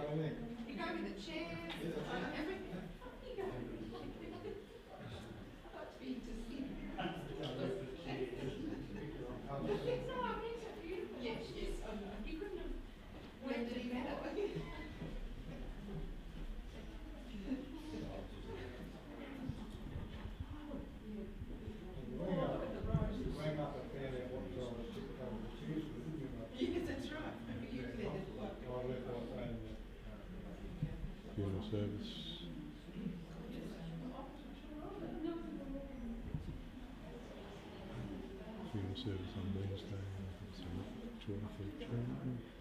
You got me the chairs, everything. You got me. I'd be to see. It's not, it's so beautiful. Yes, yes. You couldn't have went any better. Yes, that's right. You said that. Funeral service. Funeral service on Wednesday. So 12th.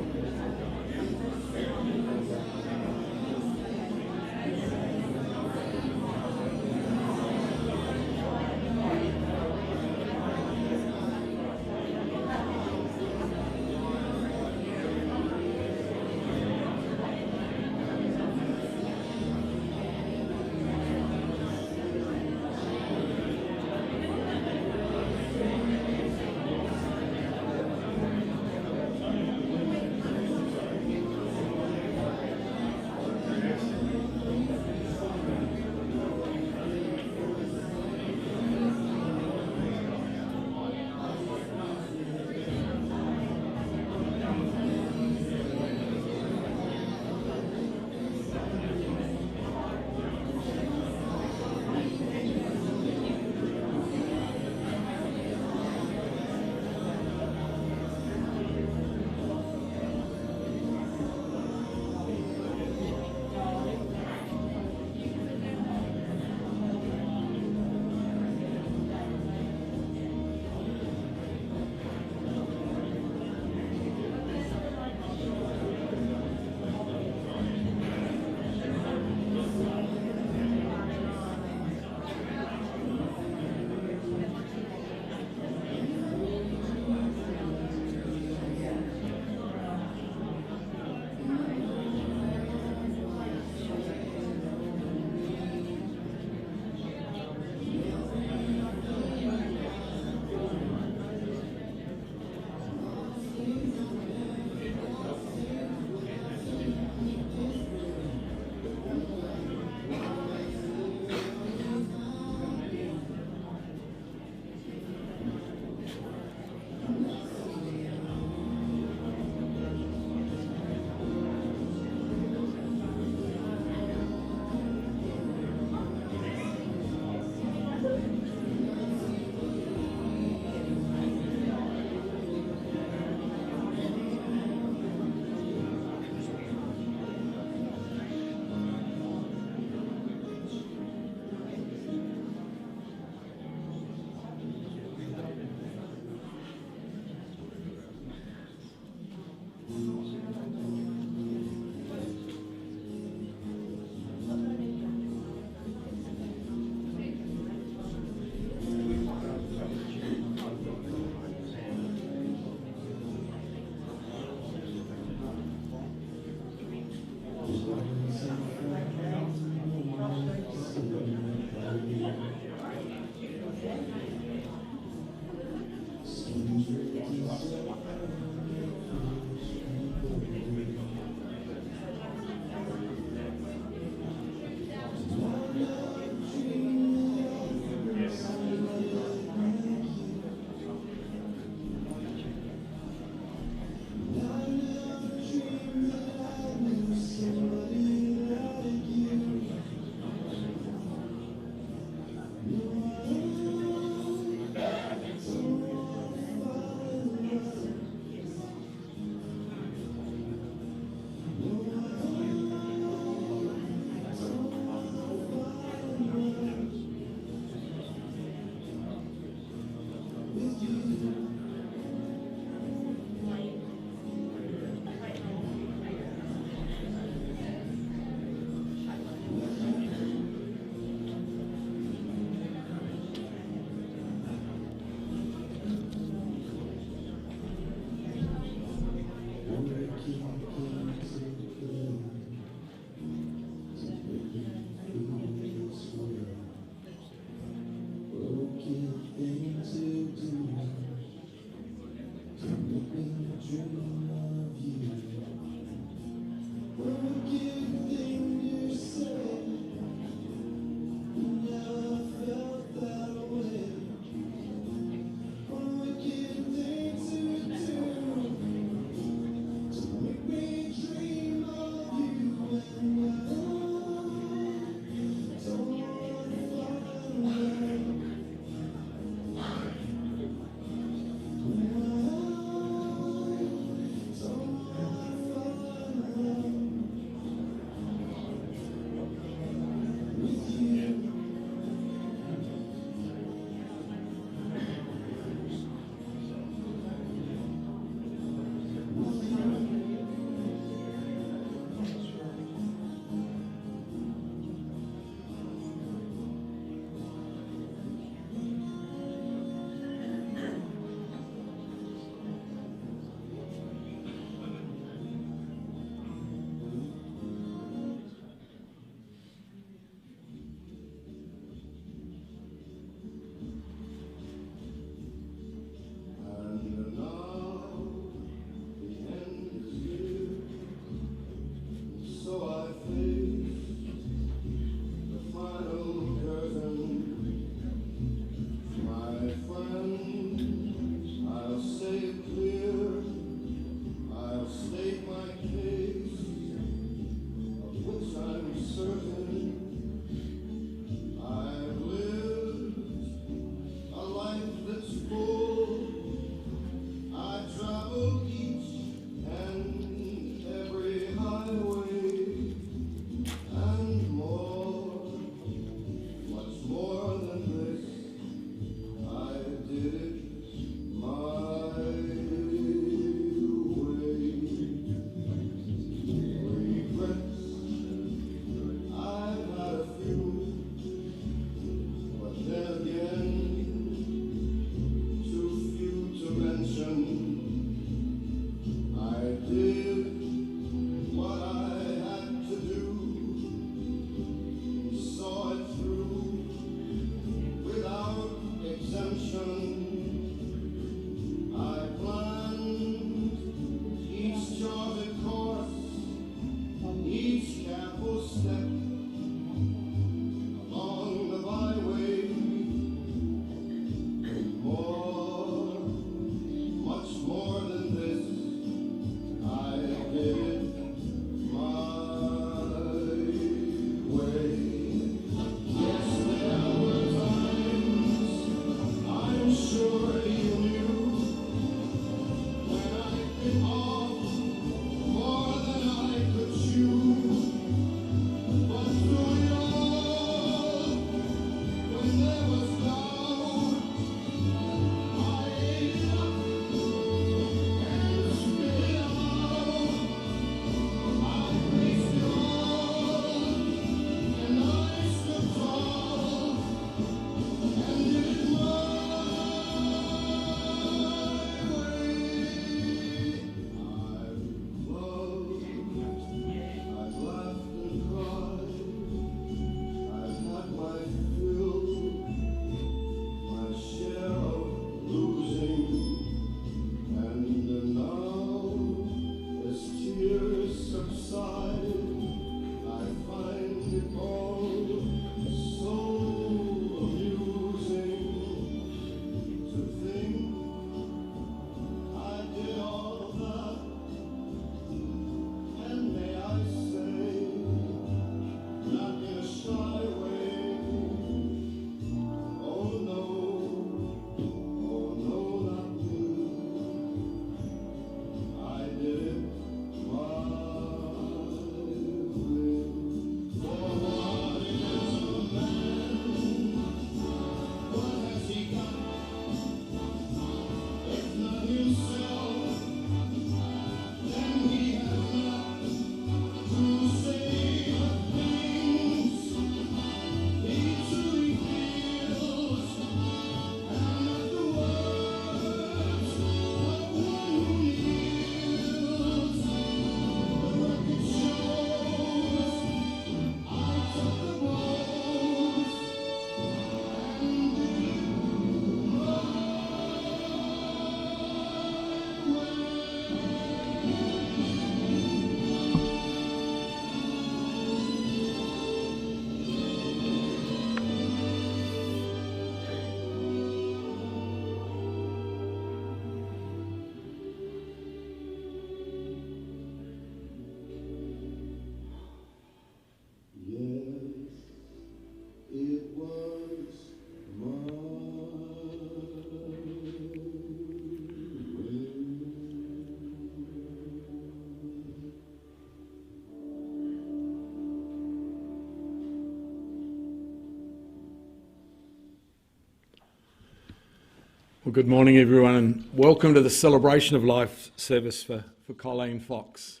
Well, good morning, everyone, and welcome to the Celebration of Life service for Colleen Fox.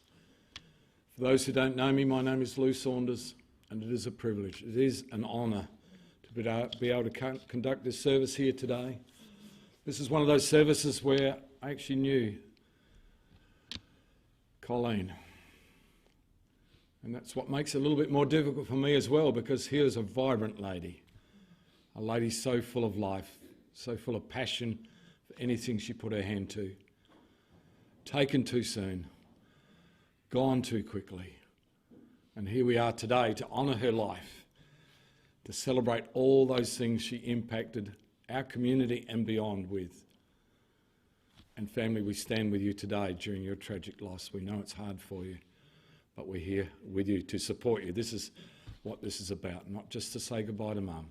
For those who don't know me, my name is Lou Saunders, and it is a privilege. It is an honour to be able to conduct this service here today. This is one of those services where I actually knew Colleen. And that's what makes it a little bit more difficult for me as well, because here's a vibrant lady, a lady so full of life, so full of passion for anything she put her hand to. Taken too soon, gone too quickly. And here we are today to honour her life, to celebrate all those things she impacted our community and beyond with. And family, we stand with you today during your tragic loss. We know it's hard for you, but we're here with you to support you. This is what this is about, not just to say goodbye to Mum,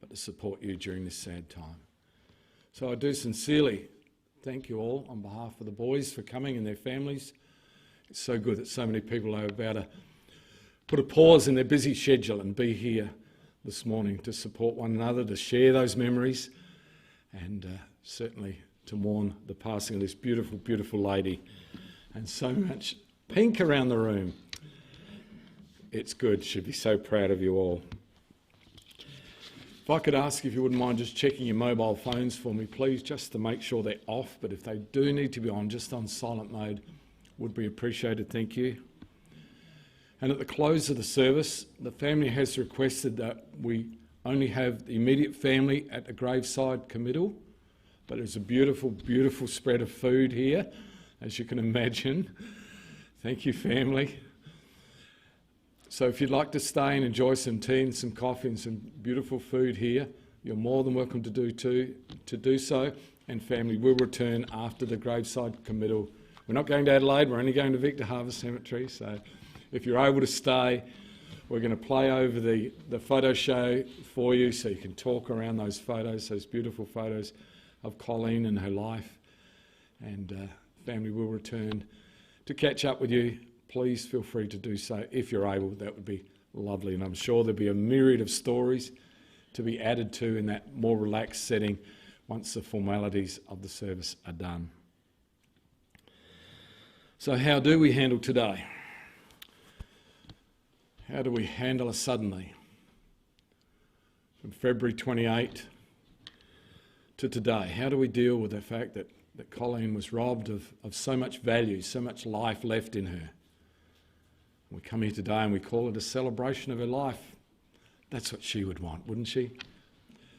but to support you during this sad time. So I do sincerely thank you all on behalf of the boys for coming and their families. It's so good that so many people are about to put a pause in their busy schedule and be here this morning to support one another, to share those memories, and certainly to mourn the passing of this beautiful, beautiful lady. And so much pink around the room. It's good. Should be so proud of you all. If I could ask if you wouldn't mind just checking your mobile phones for me, please, just to make sure they're off, but if they do need to be on, just on silent mode, would be appreciated. Thank you. And at the close of the service, the family has requested that we only have the immediate family at the graveside committal, but there's a beautiful, beautiful spread of food here, as you can imagine. Thank you, family. So if you'd like to stay and enjoy some tea and some coffee and some beautiful food here, you're more than welcome to do so. And family will return after the graveside committal. We're not going to Adelaide, we're only going to Victor Harvest Cemetery. So if you're able to stay, we're going to play over the photo show for you so you can talk around those photos, those beautiful photos of Colleen and her life. And family will return to catch up with you. Please feel free to do so if you're able. That would be lovely. And I'm sure there'll be a myriad of stories to be added to in that more relaxed setting once the formalities of the service are done. So how do we handle today? How do we handle a suddenly? From February 28 to today, how do we deal with the fact that Colleen was robbed of so much value, so much life left in her? We come here today and we call it a celebration of her life. That's what she would want, wouldn't she?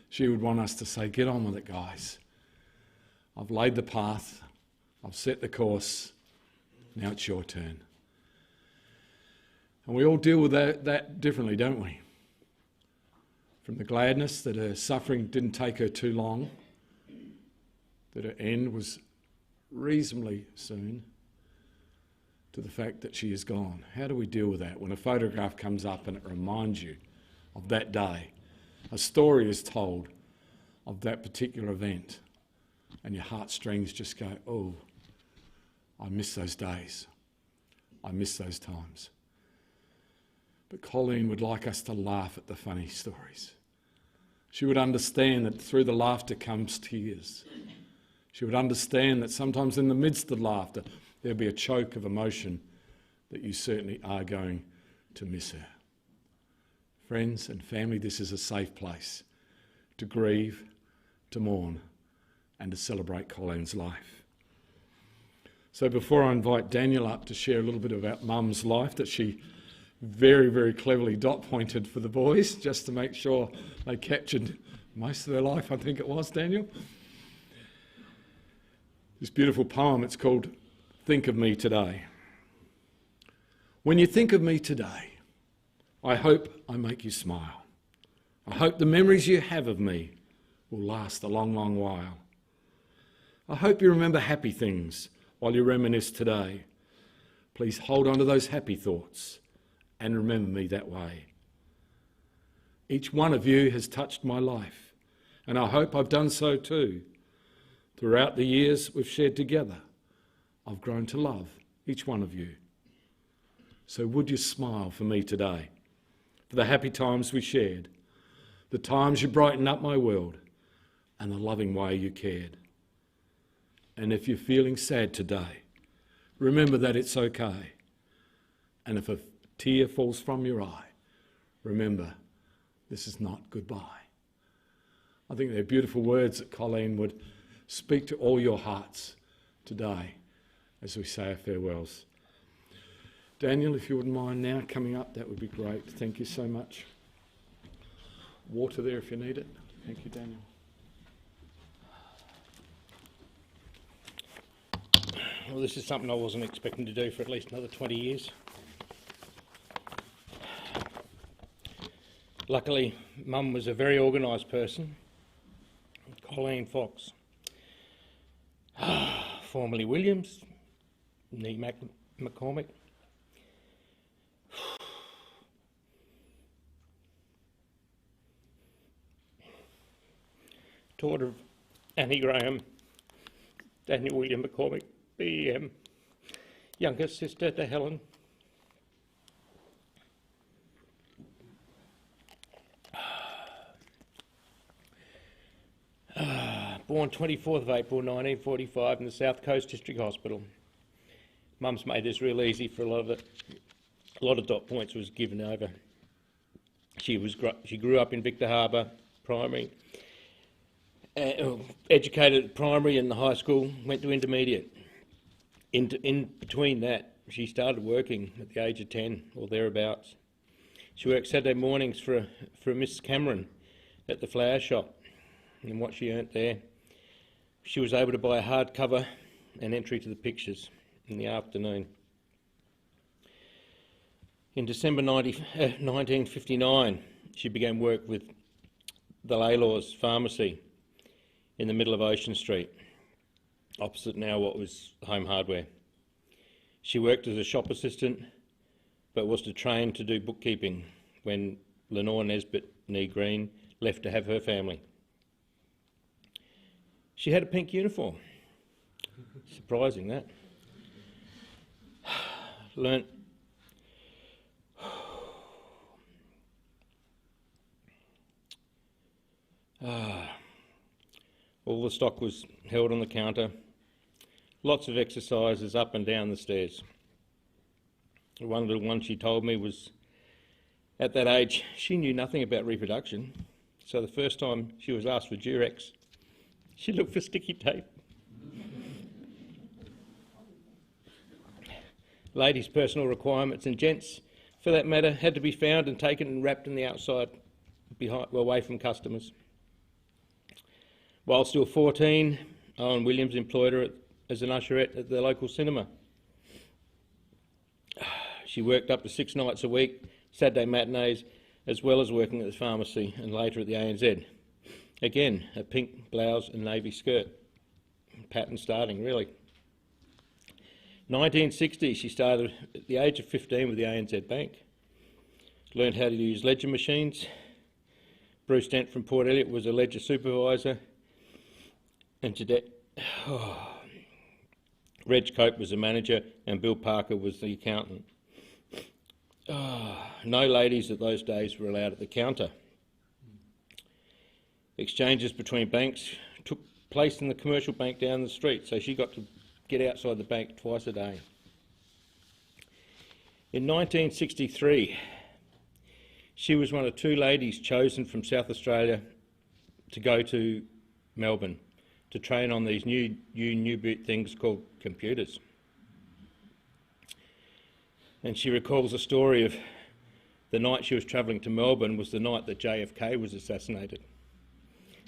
She would want us to say, get on with it, guys. I've laid the path. I've set the course. Now it's your turn. And we all deal with that differently, don't we? From the gladness that her suffering didn't take her too long, that her end was reasonably soon, to the fact that she is gone. How do we deal with that when a photograph comes up and it reminds you of that day? A story is told of that particular event and your heartstrings just go, oh, I miss those days. I miss those times. But Colleen would like us to laugh at the funny stories. She would understand that through the laughter comes tears. She would understand that sometimes in the midst of laughter, there'll be a choke of emotion that you certainly are going to miss her. Friends and family, this is a safe place to grieve, to mourn, and to celebrate Colleen's life. So before I invite Daniel up to share a little bit about Mum's life that she very, very cleverly dot pointed for the boys, just to make sure they captured most of their life, I think it was, Daniel. This beautiful poem, it's called Think of Me Today. When you think of me today, I hope I make you smile. I hope the memories you have of me will last a long, long while. I hope you remember happy things while you reminisce today. Please hold on to those happy thoughts and remember me that way. Each one of you has touched my life, and I hope I've done so too. Throughout the years we've shared together, I've grown to love each one of you. So would you smile for me today, for the happy times we shared, the times you brightened up my world, and the loving way you cared. And if you're feeling sad today, remember that it's okay. And if a tear falls from your eye, remember this is not goodbye. I think they're beautiful words that Colleen would speak to all your hearts today as we say our farewells. Daniel, if you wouldn't mind now coming up, that would be great. Thank you so much. Water there if you need it. Thank you, Daniel. Well, this is something I wasn't expecting to do for at least another 20 years. Luckily, Mum was a very organised person. Colleen Fox, formerly Williams, nee McCormick. Daughter of Annie Graham, Daniel William McCormick, BEM, younger sister to Helen. Born 24th of April 1945 in the South Coast District Hospital. Mum's made this real easy for a lot of it. A lot of dot points was given over. She grew up in Victor Harbour Primary, educated at primary and the high school, went to intermediate. In between that, she started working at the age of 10 or thereabouts. She worked Saturday mornings for Miss Cameron at the flower shop, and what she earned there, she was able to buy a hardcover and entry to the pictures in the afternoon. In December 1959, she began work with the Laylaw's Pharmacy in the middle of Ocean Street, opposite now what was Home Hardware. She worked as a shop assistant, but was to train to do bookkeeping when Lenore Nesbitt, nee Green, left to have her family. She had a pink uniform. Surprising, that. Learnt all the stock was held on the counter. Lots of exercises up and down the stairs. One little one she told me was, at that age, she knew nothing about reproduction. So the first time she was asked for Durex, she looked for sticky tape. Ladies' personal requirements, and gents, for that matter, had to be found and taken and wrapped in the outside, away from customers. While still 14, Owen Williams employed her as an usherette at the local cinema. She worked up to 6 nights a week, Saturday matinees, as well as working at the pharmacy and later at the ANZ. Again, a pink blouse and navy skirt. Pattern starting, really. 1960, she started at the age of 15 with the ANZ Bank. Learned how to use ledger machines. Bruce Dent from Port Elliot was a ledger supervisor. And Reg Cope was the manager and Bill Parker was the accountant. No ladies at those days were allowed at the counter. Exchanges between banks took place in the commercial bank down the street, so she got to get outside the bank twice a day. In 1963, she was one of 2 ladies chosen from South Australia to go to Melbourne to train on these new things called computers. And she recalls a story of the night she was travelling to Melbourne was the night that JFK was assassinated.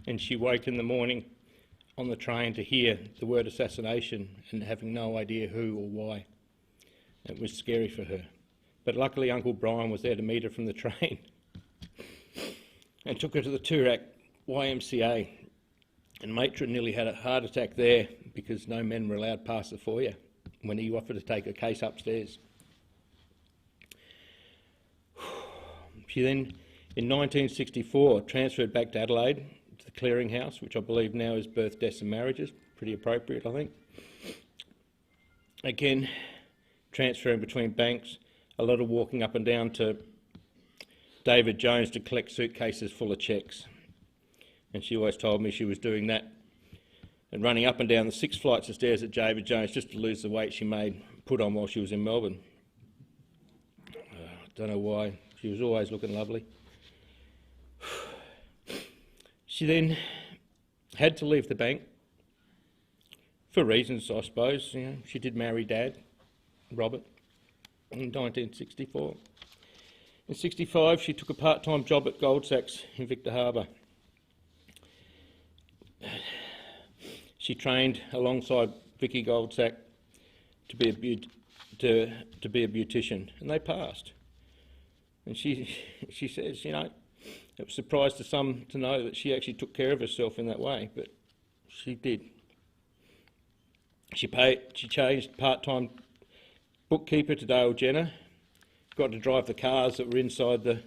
And she woke in the morning on the train to hear the word assassination and having no idea who or why. It was scary for her. But luckily Uncle Brian was there to meet her from the train and took her to the Toorak YMCA. And matron nearly had a heart attack there because no men were allowed past the foyer when he offered to take her case upstairs. She then, in 1964, transferred back to Adelaide to the clearinghouse, which I believe now is birth, deaths and marriages. Pretty appropriate, I think. Again, transferring between banks, a lot of walking up and down to David Jones to collect suitcases full of cheques. And she always told me she was doing that and running up and down the 6 flights of stairs at David Jones just to lose the weight she put on while she was in Melbourne. I don't know why. She was always looking lovely. She then had to leave the bank for reasons, I suppose. You know, she did marry Dad, Robert, in 1964. In 65, she took a part-time job at Gold Sachs in Victor Harbour. She trained alongside Vicky Goldsack to be a beautician, and they passed. And she says, you know, it was a surprise to some to know that she actually took care of herself in that way, but she did. She changed part-time bookkeeper to Dale Jenner, got to drive the cars that were inside the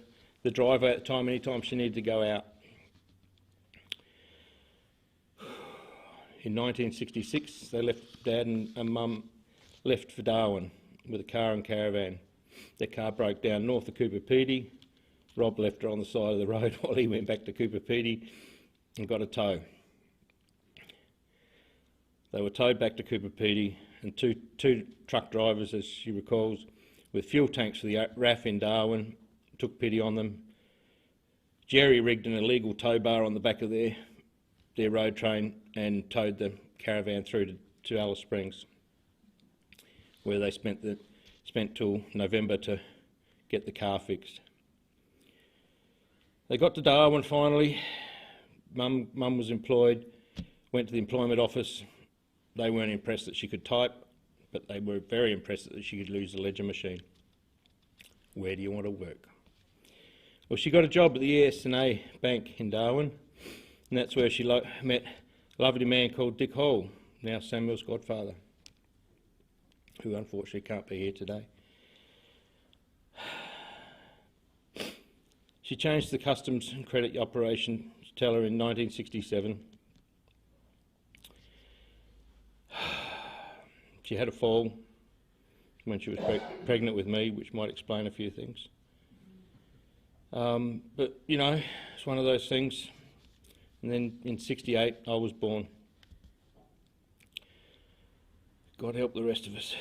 driveway at the time, anytime she needed to go out. In 1966, they left, Dad and Mum left for Darwin with a car and caravan. Their car broke down north of Cooper Pedy. Rob left her on the side of the road while he went back to Cooper Pedy and got a tow. They were towed back to Cooper Pedy, and two truck drivers, as she recalls, with fuel tanks for the RAF in Darwin, took pity on them. Jerry rigged an illegal tow bar on the back of their road train and towed the caravan through to Alice Springs, where they spent till November to get the car fixed. They got to Darwin finally. Mum was employed, went to the employment office. They weren't impressed that she could type, but they were very impressed that she could use the ledger machine. Where do you want to work? Well, she got a job at the ES&A Bank in Darwin, and that's where she met a lovely man called Dick Hall, now Samuel's godfather, who unfortunately can't be here today. She changed the customs and credit operation teller in 1967. She had a fall when she was pregnant with me, which might explain a few things. But, you know, it's one of those things. And then in 68, I was born. God help the rest of us.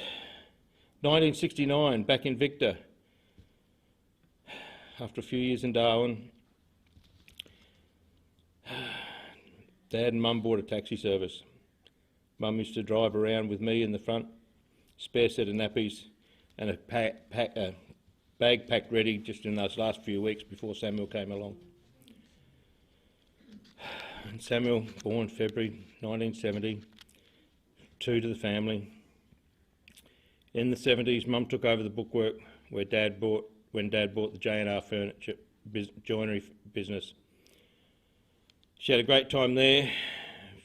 1969, back in Victor. After a few years in Darwin, Dad and Mum bought a taxi service. Mum used to drive around with me in the front, spare set of nappies and a bag packed ready just in those last few weeks before Samuel came along. And Samuel, born February 1970, 2 to the family. In the 70s, Mum took over the bookwork when Dad bought the J&R furniture joinery business. She had a great time there.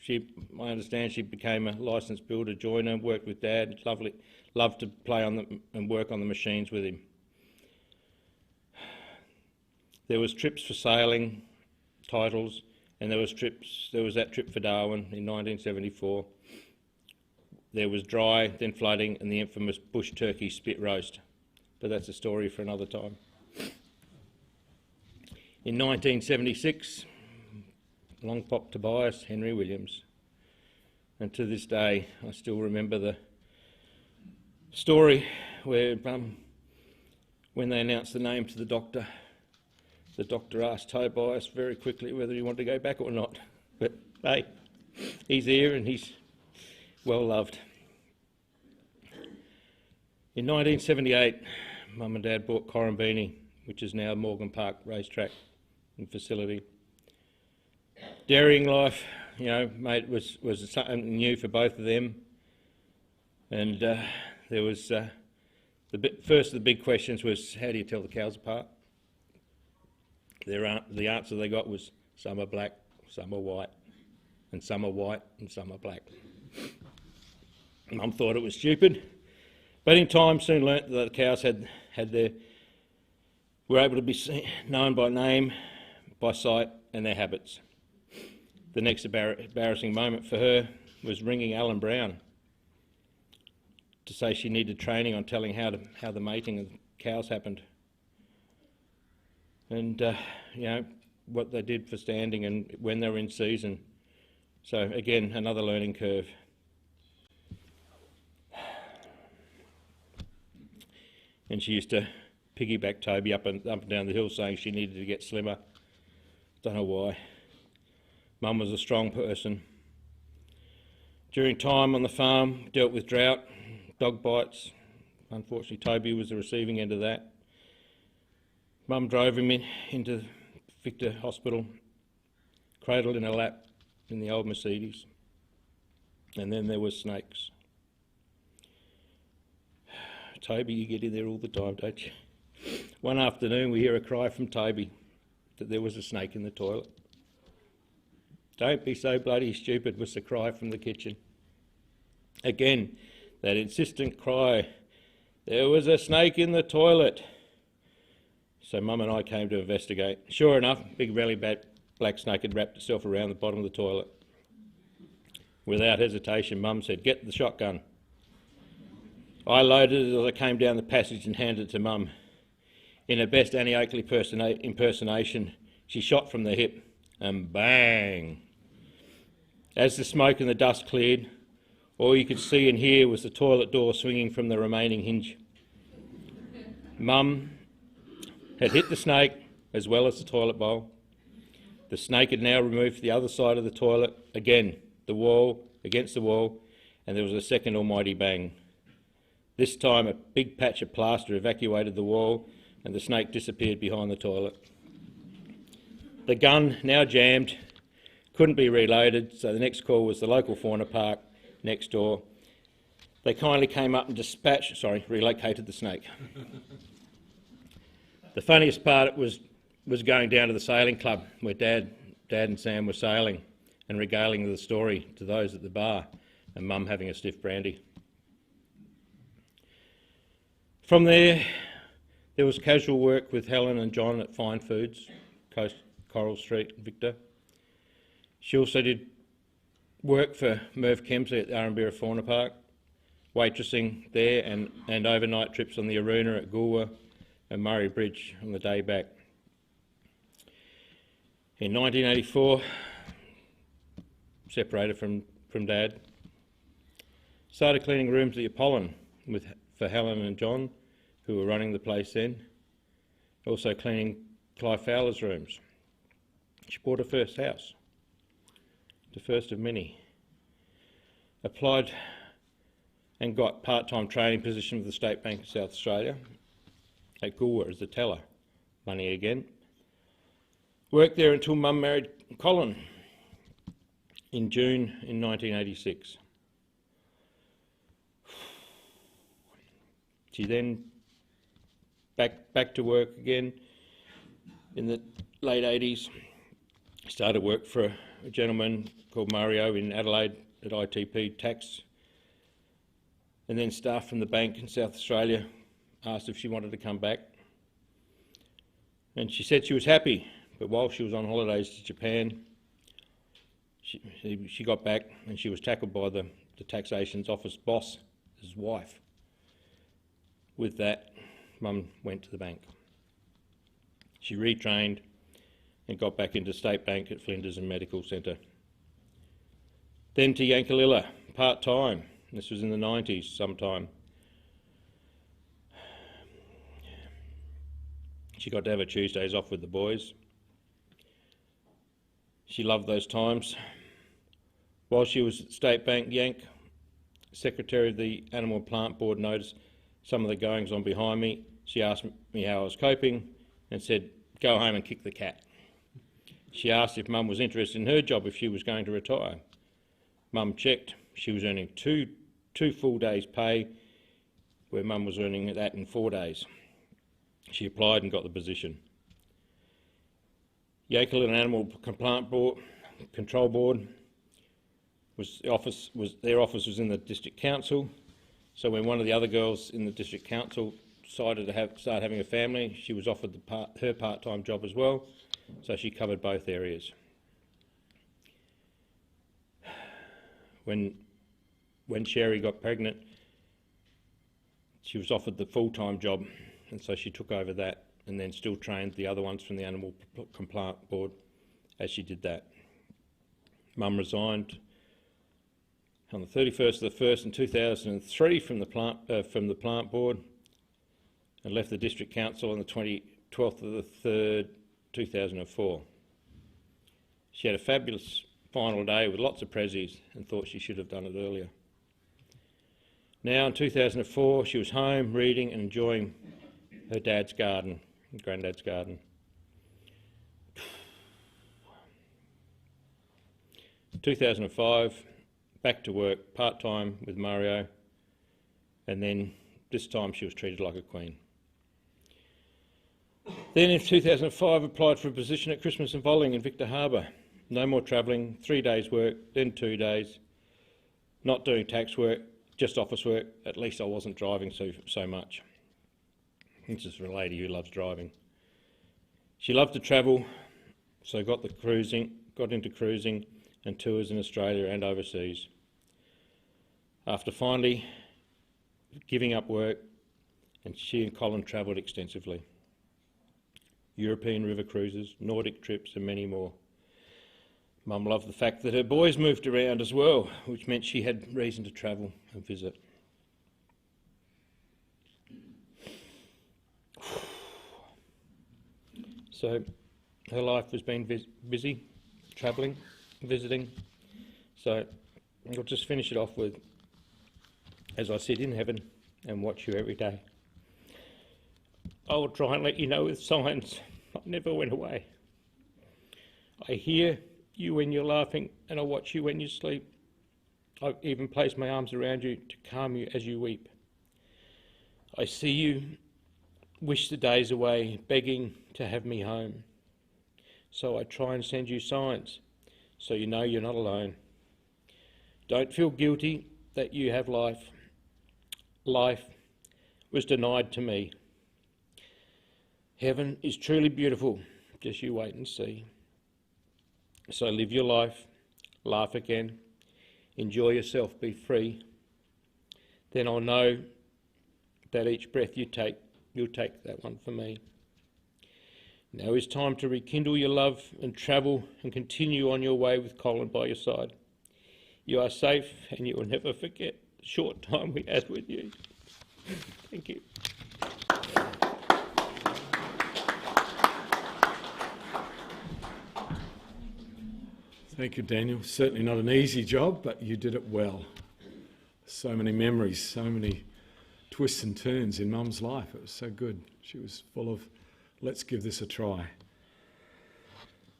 I understand she became a licensed builder, joiner, worked with Dad, loved to play on and work on the machines with him. There was trips for sailing, titles, and there was that trip for Darwin in 1974. There was dry, then flooding, and the infamous bush turkey spit roast. But that's a story for another time. In 1976, Long Pop Tobias, Henry Williams. And to this day, I still remember the story where when they announced the name to the doctor asked Tobias very quickly whether he wanted to go back or not. But hey, he's here and he's well loved. In 1978, Mum and Dad bought Corrambini, which is now Morgan Park Racetrack and facility. Dairying life, you know, was something new for both of them. And there was first of the big questions was, how do you tell the cows apart? The answer they got was, some are black, some are white, and some are white, and some are black. Mum thought it was stupid, but in time soon learnt that the cows were able to be known by name, by sight, and their habits. The next embarrassing moment for her was ringing Alan Brown to say she needed training on telling how the mating of the cows happened. And, you know, what they did for standing and when they were in season. So again, another learning curve. And she used to piggyback Toby up and down the hill saying she needed to get slimmer. Don't know why. Mum was a strong person. During time on the farm, dealt with drought, dog bites. Unfortunately, Toby was the receiving end of that. Mum drove him into Victor Hospital, cradled in her lap in the old Mercedes. And then there were snakes. Toby, you get in there all the time, don't you? One afternoon we hear a cry from Toby that there was a snake in the toilet. Don't be so bloody stupid, was the cry from the kitchen. Again, that insistent cry, there was a snake in the toilet. So Mum and I came to investigate. Sure enough, big belly black snake had wrapped itself around the bottom of the toilet. Without hesitation, Mum said, "Get the shotgun." I loaded it as I came down the passage and handed it to Mum. In her best Annie Oakley impersonation, she shot from the hip, and bang! As the smoke and the dust cleared, all you could see and hear was the toilet door swinging from the remaining hinge. Mum had hit the snake as well as the toilet bowl. The snake had now removed to the other side of the toilet. Again, the wall against the wall, and there was a second almighty bang. This time a big patch of plaster evacuated the wall and the snake disappeared behind the toilet. The gun, now jammed, couldn't be reloaded, so the next call was the local fauna park next door. They kindly came up and relocated the snake. The funniest part was going down to the sailing club where Dad and Sam were sailing and regaling the story to those at the bar, and Mum having a stiff brandy. From there was casual work with Helen and John at Fine Foods, Coral Street, Victor. She also did work for Merv Kemsley at the Arambira Fauna Park, waitressing there and overnight trips on the Aruna at Goolwa and Murray Bridge on the day back. In 1984, separated from Dad, started cleaning rooms at the Apollon for Helen and John, who were running the place then, also cleaning Clive Fowler's rooms. She bought her first house, the first of many. Applied and got part-time training position with the State Bank of South Australia at Goolwa as a teller. Money again. Worked there until Mum married Colleen in June in 1986. She then back to work again in the late 80s. Started work for a gentleman called Mario in Adelaide at ITP Tax, and then staff from the bank in South Australia asked if she wanted to come back, and she said she was happy, but while she was on holidays to Japan, she got back and she was tackled by the taxation's office boss, his wife. With that, Mum went to the bank. She retrained and got back into State Bank at Flinders and Medical Centre. Then to Yankalilla, part-time. This was in the 90s sometime. She got to have her Tuesdays off with the boys. She loved those times. While she was at State Bank Yank, Secretary of the Animal and Plant Board noticed some of the goings on behind me. She asked me how I was coping and said, "Go home and kick the cat." She asked if Mum was interested in her job if she was going to retire. Mum checked. She was earning two full days' pay, where Mum was earning that in 4 days. She applied and got the position. Yankalilla Animal Plant Board, Control Board, their office was in the District Council. So when one of the other girls in the District Council decided to start having a family, she was offered her part-time job as well, so she covered both areas. When Sherry got pregnant, she was offered the full-time job, and so she took over that and then still trained the other ones from the animal compliant board as she did that. Mum resigned on the 31st of the 1st in 2003 from the plant board and left the district council on the 12th of the 3rd, 2004. She had a fabulous final day with lots of prezzies and thought she should have done it earlier. Now in 2004 she was home reading and enjoying her dad's garden, granddad's garden. 2005, back to work part-time with Mario, and then this time she was treated like a queen. Then in 2005 applied for a position at Christmas and Voling in Victor Harbour. No more travelling, 3 days work, then 2 days, not doing tax work, just office work. At least I wasn't driving so much. This is for a lady who loves driving. She loved to travel, so got into cruising and tours in Australia and overseas. After finally giving up work, and she and Colin travelled extensively. European river cruises, Nordic trips and many more. Mum loved the fact that her boys moved around as well, which meant she had reason to travel and visit. So her life has been busy, travelling, visiting. So I'll just finish it off with, as I sit in heaven and watch you every day, I will try and let you know with signs I never went away. I hear you when you're laughing and I watch you when you sleep. I even place my arms around you to calm you as you weep. I see you, wish the days away, begging to have me home. So I try and send you signs so you know you're not alone. Don't feel guilty that you have life. Life was denied to me. Heaven is truly beautiful, just you wait and see. So live your life, laugh again, enjoy yourself, be free. Then I'll know that each breath you take, you'll take that one for me. Now is time to rekindle your love and travel and continue on your way with Colin by your side. You are safe and you will never forget the short time we had with you. Thank you. Thank you, Daniel. Certainly not an easy job, but you did it well. So many memories, so many twists and turns in Mum's life. It was so good. She was full of, let's give this a try.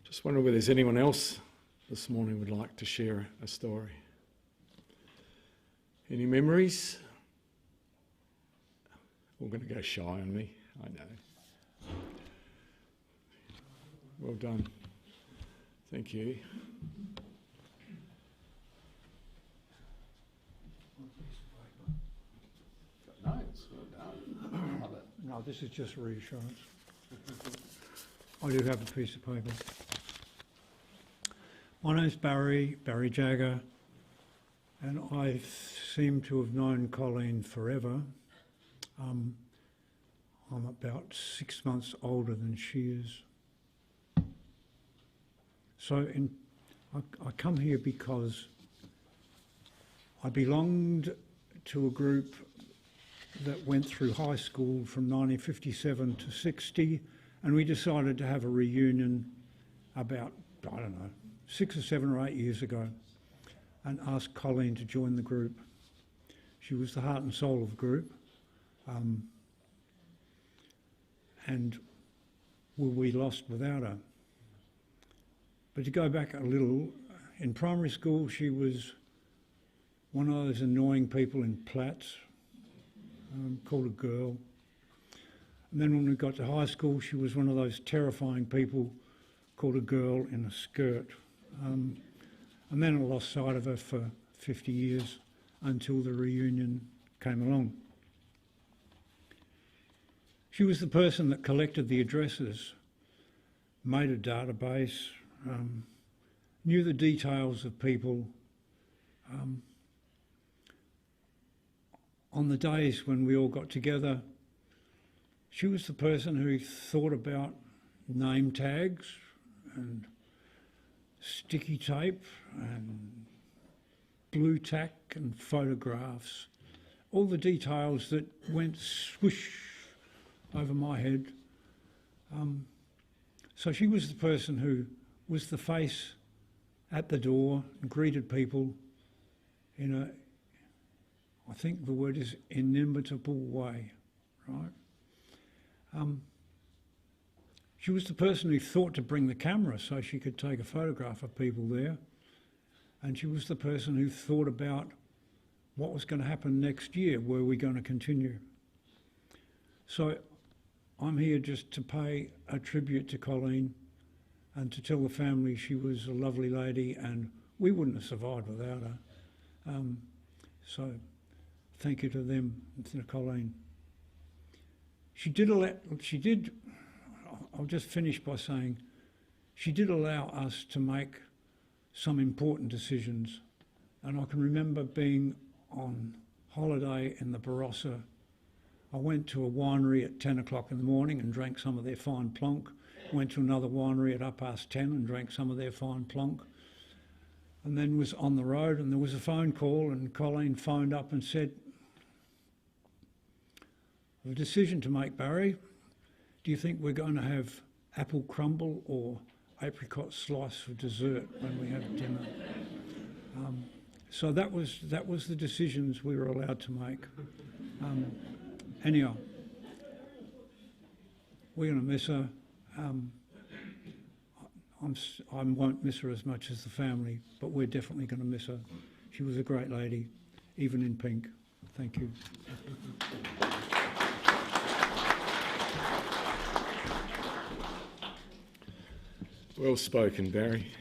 Just wonder whether there's anyone else this morning would like to share a story. Any memories? All going to go shy on me, I know. Well done. Thank you. Got notes, well done. Love it. No, this is just reassurance. I do have a piece of paper. My name's Barry Jagger, and I seem to have known Colleen forever. I'm about 6 months older than she is. So I come here because I belonged to a group that went through high school from 1957 to 60, and we decided to have a reunion about, I don't know, 6 or 7 or 8 years ago, and asked Colleen to join the group. She was the heart and soul of the group, and were we lost without her? But to go back a little, in primary school she was one of those annoying people in plaits, called a girl. And then when we got to high school she was one of those terrifying people called a girl in a skirt. And then I lost sight of her for 50 years until the reunion came along. She was the person that collected the addresses, made a database, knew the details of people. On the days when we all got together, She was the person who thought about name tags and sticky tape and blue tack and photographs, all the details that went swoosh over my head. So she was the person who was the face at the door and greeted people in a, I think the word is inimitable way, right? She was the person who thought to bring the camera so she could take a photograph of people there. And she was the person who thought about what was going to happen next year, were we going to continue. So I'm here just to pay a tribute to Colleen and to tell the family she was a lovely lady and we wouldn't have survived without her. So thank you to them and to Colleen. I'll just finish by saying, she did allow us to make some important decisions. And I can remember being on holiday in the Barossa. I went to a winery at 10 o'clock in the morning and drank some of their fine plonk. Went to another winery at 10:30 and drank some of their fine plonk. And then was on the road and there was a phone call and Colleen phoned up and said, "I have a decision to make, Barry. Do you think we're going to have apple crumble or apricot slice for dessert when we have dinner?" So that was the decisions we were allowed to make. Anyhow, we're going to miss her. I won't miss her as much as the family, but we're definitely going to miss her. She was a great lady, even in pink. Thank you. Well spoken, Barry.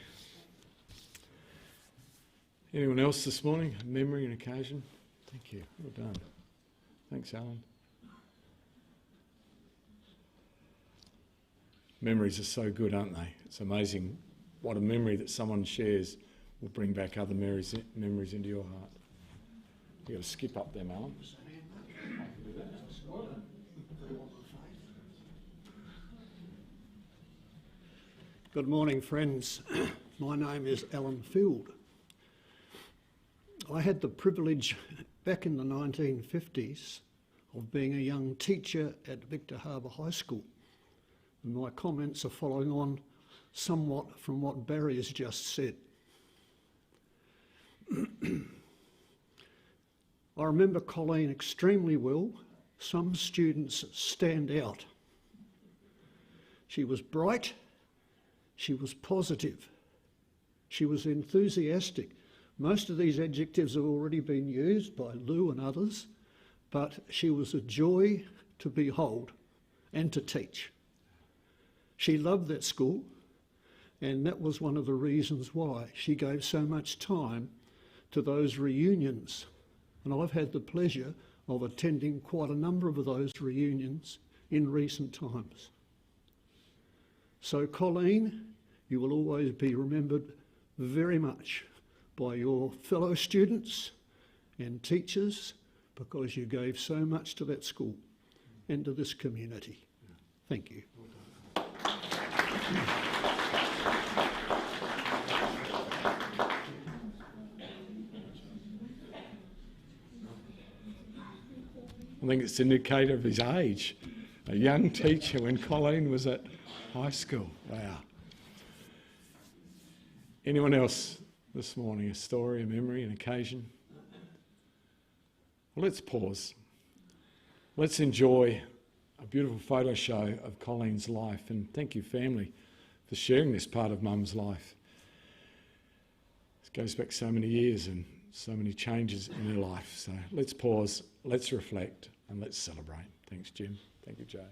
Anyone else this morning? A memory and occasion? Thank you. Well done. Thanks, Alan. Memories are so good, aren't they? It's amazing what a memory that someone shares will bring back other memories into your heart. You've got to skip up them, Alan. Good morning, friends. My name is Alan Field. I had the privilege back in the 1950s of being a young teacher at Victor Harbour High School. And my comments are following on somewhat from what Barry has just said. I remember Colleen extremely well. Some students stand out. She was bright. She was positive. She was enthusiastic. Most of these adjectives have already been used by Lou and others, but she was a joy to behold and to teach. She loved that school, and that was one of the reasons why she gave so much time to those reunions. And I've had the pleasure of attending quite a number of those reunions in recent times. So Colleen, you will always be remembered very much by your fellow students and teachers because you gave so much to that school and to this community. Thank you. I think it's an indicator of his age. A young teacher when Colleen was at high school. Wow. Anyone else this morning? A story, a memory, an occasion? Well, let's pause. Let's enjoy a beautiful photo show of Colleen's life. And thank you, family, for sharing this part of Mum's life. It goes back so many years and so many changes in her life. So let's pause, let's reflect, and let's celebrate. Thanks, Jim. Thank you, Jay.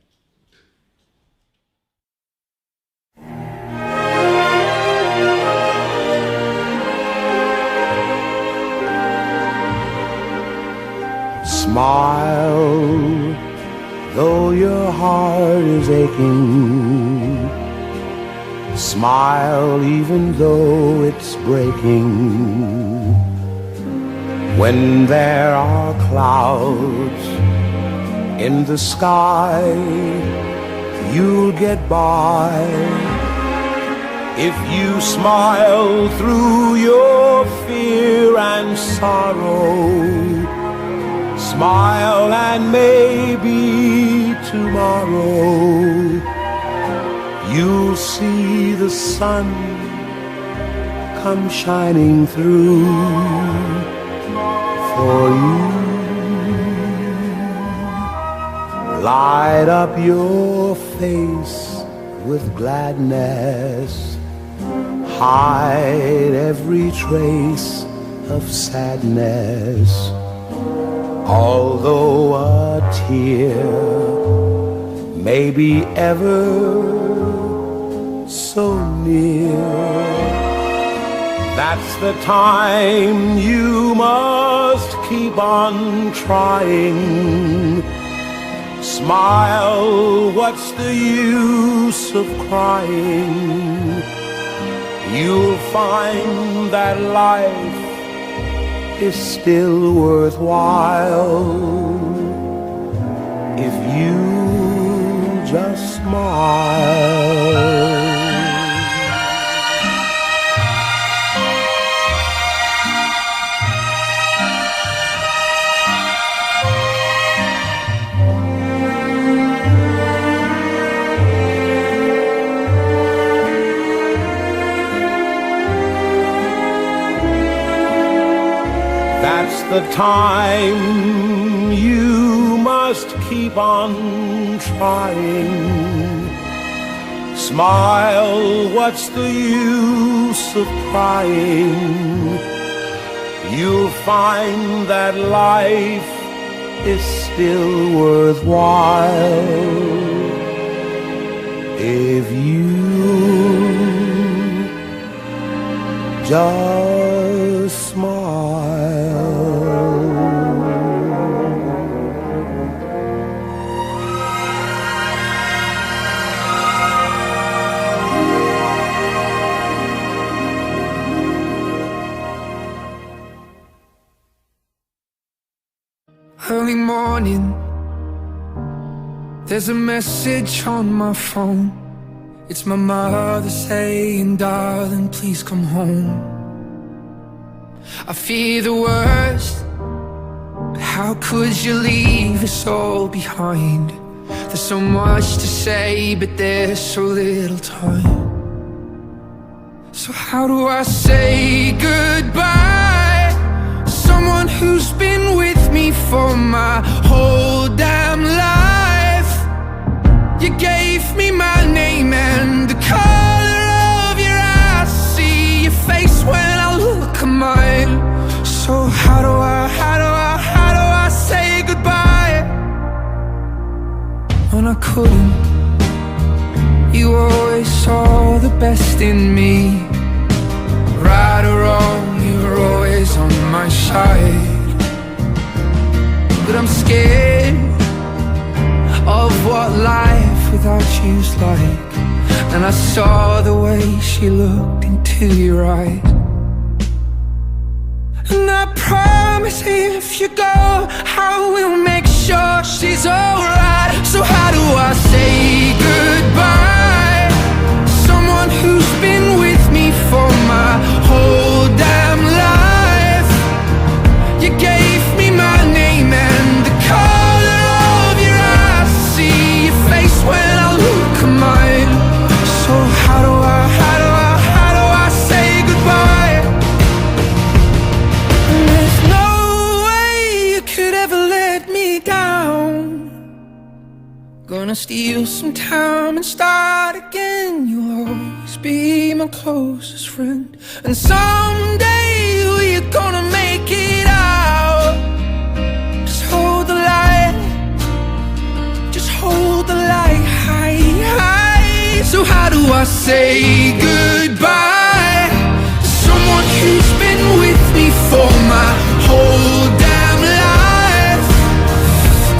Smile, though your heart is aching. Smile, even though it's breaking. When there are clouds In the sky, you'll get by if you smile through your fear and sorrow. Smile and maybe tomorrow you'll see the sun come shining through for you. Light up your face with gladness, hide every trace of sadness. Although a tear may be ever so near, that's the time you must keep on trying. Smile, what's the use of crying? You'll find that life is still worthwhile if you just smile. That's the time you must keep on trying. Smile, what's the use of crying? You'll find that life is still worthwhile if you just smile. Early morning, there's a message on my phone. It's my mother saying, darling, please come home. I fear the worst, but how could you leave us all behind? There's so much to say, but there's so little time. So how do I say goodbye? Someone who's been with me for my whole damn life. You gave me my name and the color of your eyes. See your face when I look at mine. So how do I say goodbye when I couldn't? You always saw the best in me. Right or wrong, you were always on my side. But I'm scared of what life without you's like. And I saw the way she looked into your eyes. And I promise if you go, I will make sure she's alright. So how do I say goodbye? Someone who's been with me for my whole damn life. You gave me my name and the color of your eyes. See your face when I look at mine. So how do I say goodbye? And there's no way you could ever let me down. Gonna steal some time and start again. You'll always be my closest friend. And someday we're gonna make it out. Just hold the light. Just hold the light high, high. So how do I say goodbye to someone who's been with me for my whole damn life?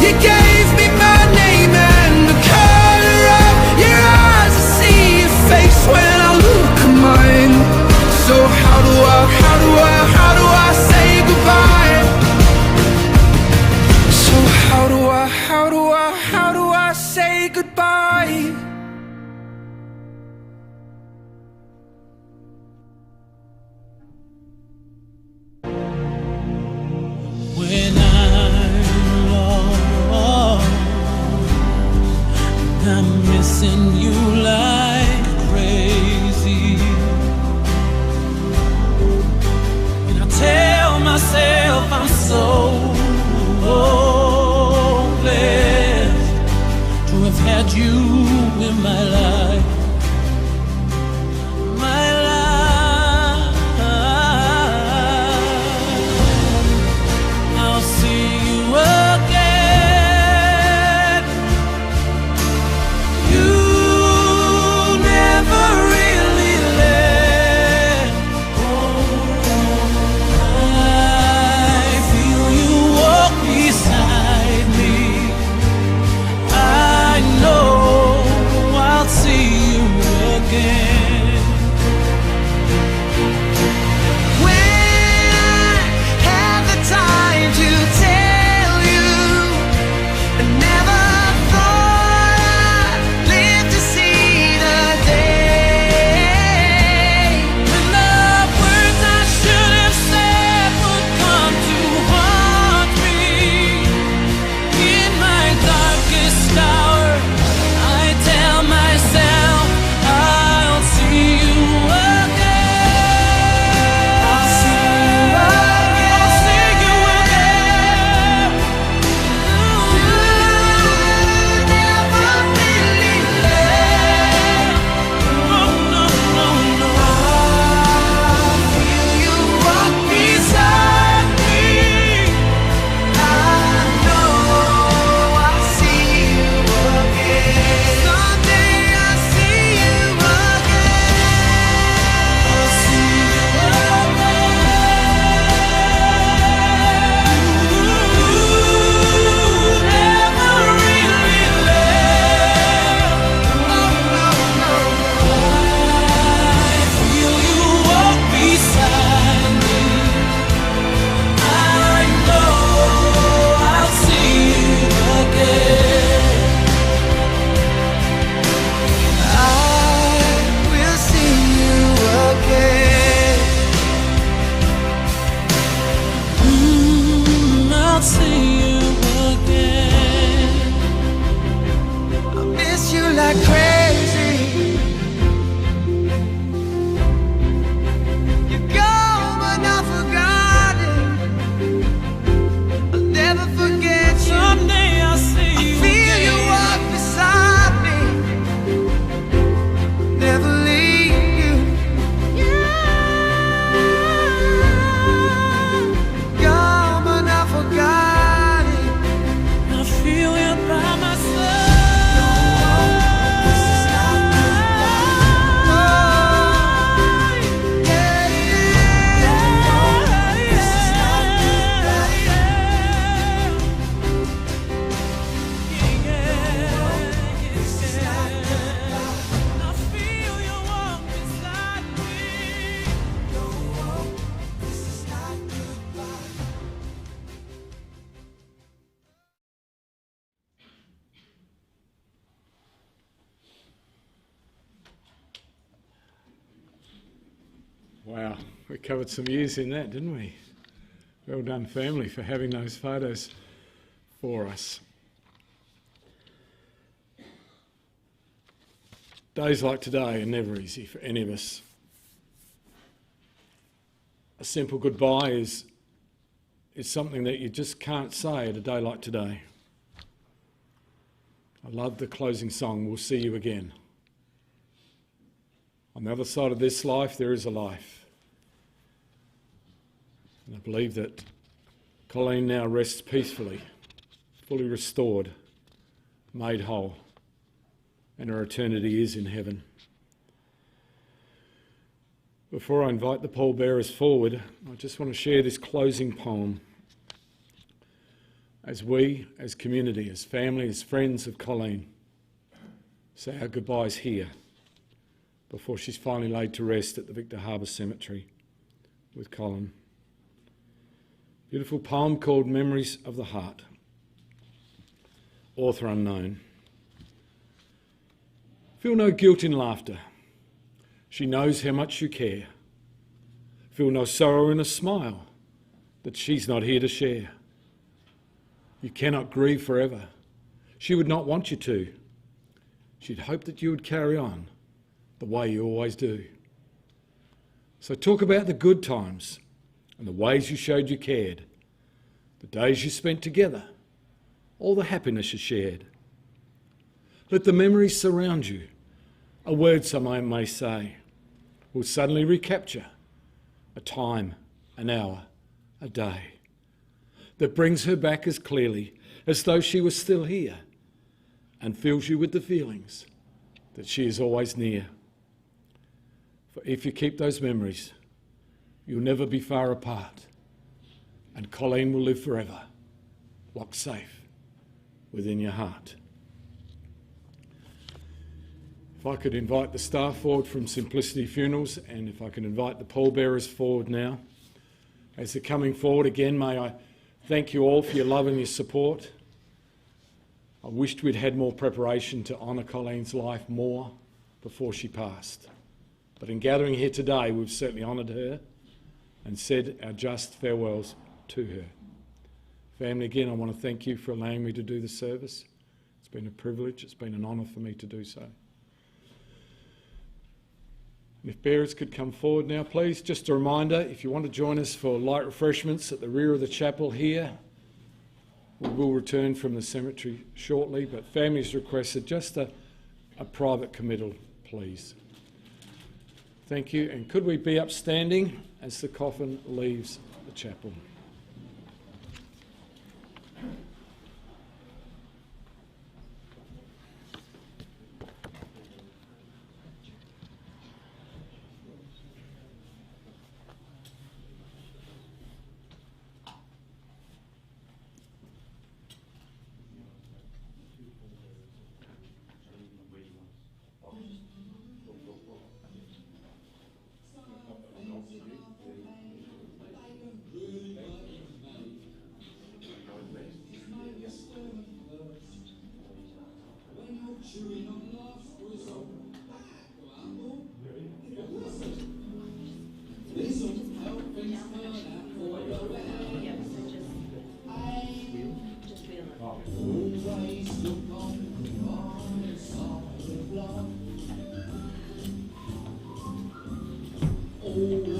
You gave me my name and the color of your eyes. I see your face when I look at mine. So how do I say goodbye? So how do I again. When I have the time to tell you, I never thought I'd live to see the day when the words I should have said would come to haunt me. In my darkest hour, I tell myself I'll see you again. I'll see you again. I'll see you again. You never really left. Oh, no, no, no. I feel you walk beside me. I know I'll see you again. Someday I'll see you again. I'll see you I'll see you again. I miss you like crazy. You're gone, but not forgotten. I'll never forget you. Someday I'll see you. I feel you walk beside me. Never leave you. Gone, but not forgotten. I feel you by my side. This is not goodbye. Yeah, yeah. This is not goodbye. This is not goodbye. I feel you walk beside me. This is not goodbye. Wow, we covered some years in that, didn't we? Well done, family, for having those photos for us. Days like today are never easy for any of us. A simple goodbye is something that you just can't say at a day like today. I love the closing song, "We'll see you again." On the other side of this life, there is a life. And I believe that Colleen now rests peacefully, fully restored, made whole, and her eternity is in heaven. Before I invite the pallbearers forward, I just want to share this closing poem. As we, as community, as family, as friends of Colleen, say our goodbyes here before she's finally laid to rest at the Victor Harbour Cemetery with Colin. Beautiful poem called Memories of the Heart. Author unknown. Feel no guilt in laughter. She knows how much you care. Feel no sorrow in a smile that she's not here to share. You cannot grieve forever. She would not want you to. She'd hope that you would carry on the way you always do. So talk about the good times and the ways you showed you cared, the days you spent together, all the happiness you shared. Let the memories surround you. A word someone may say will suddenly recapture a time, an hour, a day that brings her back as clearly as though she was still here and fills you with the feelings that she is always near. For if you keep those memories, you'll never be far apart, and Colleen will live forever, locked safe within your heart. If I could invite the staff forward from Simplicity Funerals, and if I can invite the pallbearers forward now. As they're coming forward again, may I thank you all for your love and your support. I wished we'd had more preparation to honour Colleen's life more before she passed. But in gathering here today, we've certainly honoured her and said our just farewells to her. Family, again, I want to thank you for allowing me to do the service. It's been a privilege, it's been an honour for me to do so. And if bearers could come forward now, please. Just a reminder, if you want to join us for light refreshments at the rear of the chapel here, we will return from the cemetery shortly, but families requested just a private committal, please. Thank you, and could we be upstanding as the coffin leaves the chapel? Oh,